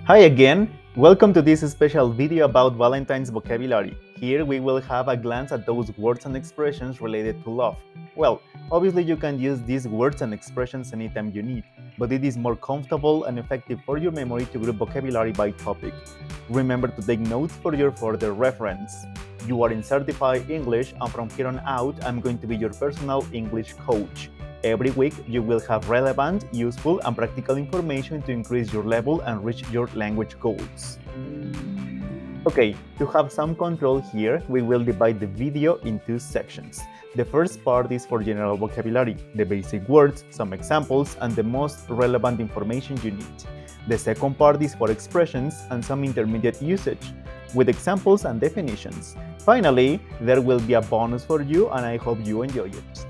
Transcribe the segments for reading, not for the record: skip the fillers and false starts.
Hi again! Welcome to this special video about Valentine's vocabulary. Here we will have a glance at those words and expressions related to love. Well, obviously you can use these words and expressions anytime you need, but it is more comfortable and effective for your memory to group vocabulary by topic. Remember to take notes for your further reference. You are in Certify English, and from here on out, I'm going to be your personal English coach. Every week, you will have relevant, useful, and practical information to increase your level and reach your language goals. Okay, to have some control here, we will divide the video in two sections. The first part is for general vocabulary, the basic words, some examples, and the most relevant information you need. The second part is for expressions and some intermediate usage, with examples and definitions. Finally, there will be a bonus for you, and I hope you enjoy it.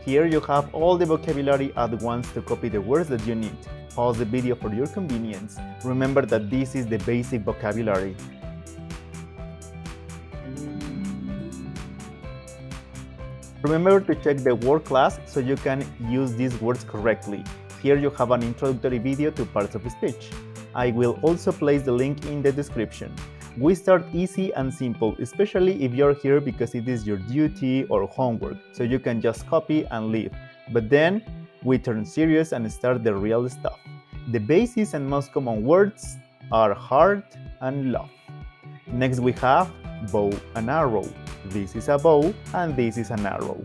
Here you have all the vocabulary at once to copy the words that you need. Pause the video for your convenience. Remember that this is the basic vocabulary. Remember to check the word class so you can use these words correctly. Here you have an introductory video to parts of speech. I will also place the link in the description. We start easy and simple, especially if you're here because it is your duty or homework, so you can just copy and leave. But then, we turn serious and start the real stuff. The basics and most common words are heart and love. Next we have bow and arrow. This is a bow and this is an arrow.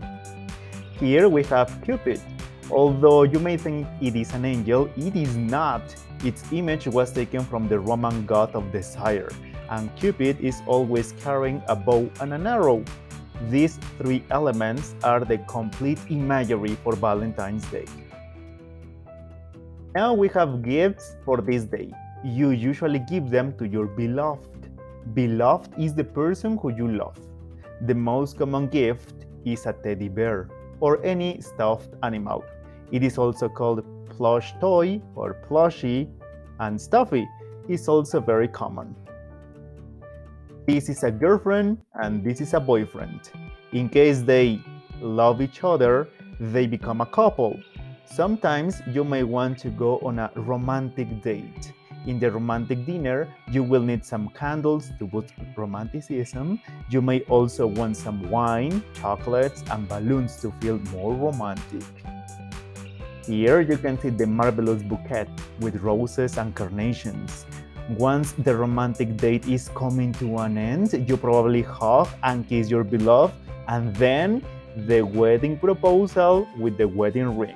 Here we have Cupid. Although you may think it is an angel, it is not. Its image was taken from the Roman god of desire, and Cupid is always carrying a bow and an arrow. These three elements are the complete imagery for Valentine's Day. Now we have gifts for this day. You usually give them to your beloved. Beloved is the person who you love. The most common gift is a teddy bear or any stuffed animal. It is also called plush toy or plushie, and stuffy is also very common. This is a girlfriend and this is a boyfriend. In case they love each other, they become a couple. Sometimes you may want to go on a romantic date. In the romantic dinner, you will need some candles to boost romanticism. You may also want some wine, chocolates, and balloons to feel more romantic. Here you can see the marvelous bouquet with roses and carnations. Once the romantic date is coming to an end, you probably hug and kiss your beloved, and then the wedding proposal with the wedding ring.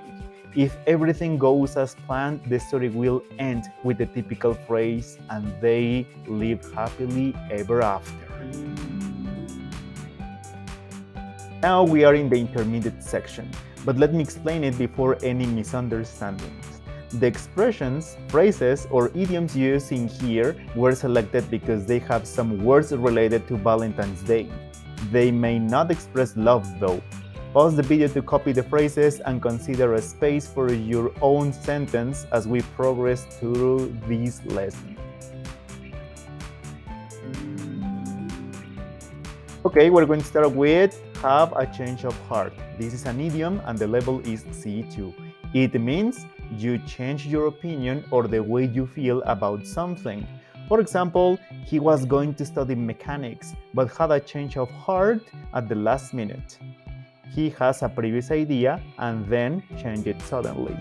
If everything goes as planned, the story will end with the typical phrase, and they live happily ever after. Now we are in the intermediate section, but let me explain it before any misunderstandings. The expressions, phrases, or idioms used in here were selected because they have some words related to Valentine's Day. They may not express love though. Pause the video to copy the phrases and consider a space for your own sentence as we progress through this lesson. Okay, we're going to start with have a change of heart. This is an idiom and the level is C2. It means you change your opinion or the way you feel about something. For example, he was going to study mechanics but had a change of heart at the last minute. He has a previous idea and then changed it suddenly.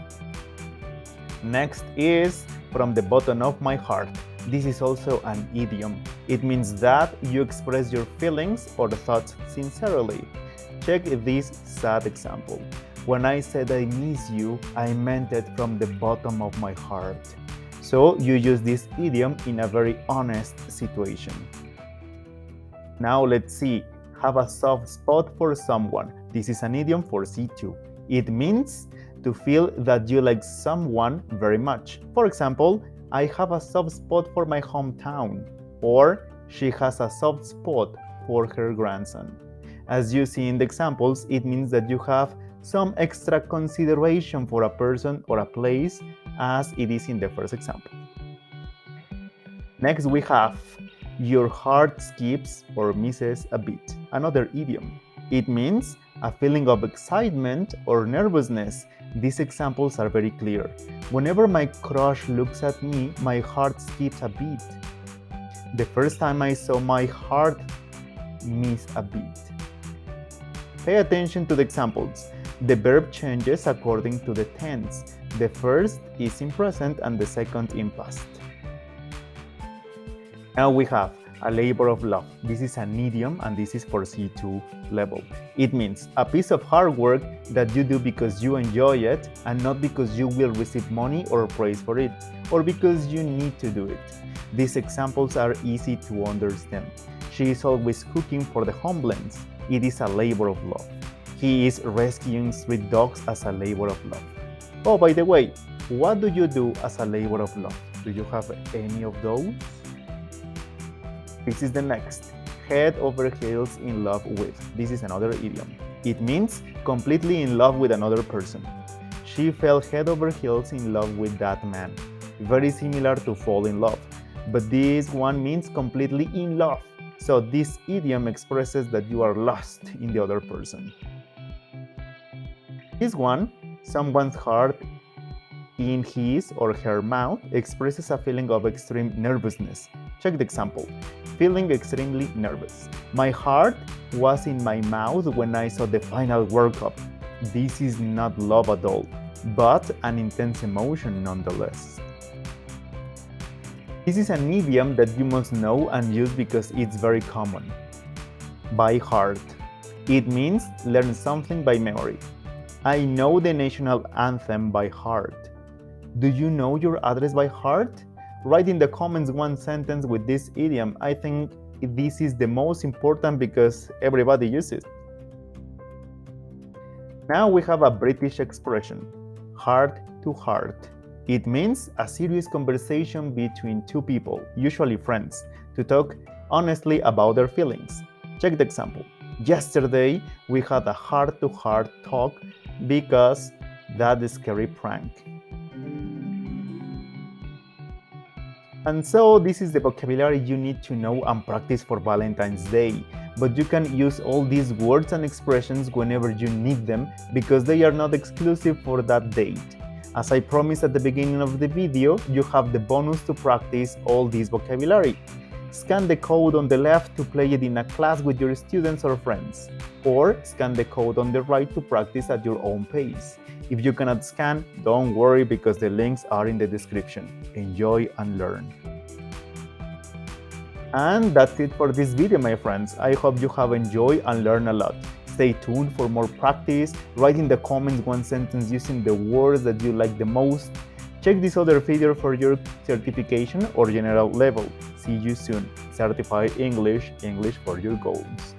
Next is from the bottom of my heart. This is also an idiom. It means that you express your feelings or thoughts sincerely. Check this sad example. When I said I miss you, I meant it from the bottom of my heart. So you use this idiom in a very honest situation. Now let's see. Have a soft spot for someone. This is an idiom for C2. It means to feel that you like someone very much. For example, I have a soft spot for my hometown, or she has a soft spot for her grandson. As you see in the examples, it means that you have some extra consideration for a person or a place, as it is in the first example. Next we have your heart skips or misses a beat, another idiom. It means a feeling of excitement or nervousness. These examples are very clear. Whenever my crush looks at me, my heart skips a beat. The first time I saw my heart miss a beat. Pay attention to the examples. The verb changes according to the tense. The first is in present and the second in past. Now we have a labor of love. This is an idiom and this is for C2 level. It means a piece of hard work that you do because you enjoy it and not because you will receive money or praise for it, or because you need to do it. These examples are easy to understand. She is always cooking for the homeless. It is a labor of love. He is rescuing street dogs as a labor of love. Oh, by the way, what do you do as a labor of love? Do you have any of those? This is the next. Head over heels in love with. This is another idiom. It means completely in love with another person. She fell head over heels in love with that man. Very similar to fall in love. But this one means completely in love. So this idiom expresses that you are lost in the other person. This one, someone's heart in his or her mouth, expresses a feeling of extreme nervousness. Check the example. Feeling extremely nervous. My heart was in my mouth when I saw the final World Cup. This is not love at all, but an intense emotion nonetheless. This is an idiom that you must know and use because it's very common. By heart. It means learn something by memory. I know the national anthem by heart. Do you know your address by heart? Write in the comments one sentence with this idiom. I think this is the most important because everybody uses it. Now we have a British expression, heart to heart. It means a serious conversation between two people, usually friends, to talk honestly about their feelings. Check the example. Yesterday, we had a heart-to-heart talk because that scary prank. And so this is the vocabulary you need to know and practice for Valentine's Day. But you can use all these words and expressions whenever you need them because they are not exclusive for that date. As I promised at the beginning of the video, you have the bonus to practice all this vocabulary. Scan the code on the left to play it in a class with your students or friends, or scan the code on the right to practice at your own pace. If you cannot scan, don't worry because the links are in the description. Enjoy and learn. And that's it for this video, my friends. I hope you have enjoyed and learned a lot. Stay tuned for more practice. Write in the comments one sentence using the words that you like the most. Check this other video for your certification or general level. See you soon. Certify English, English for your goals.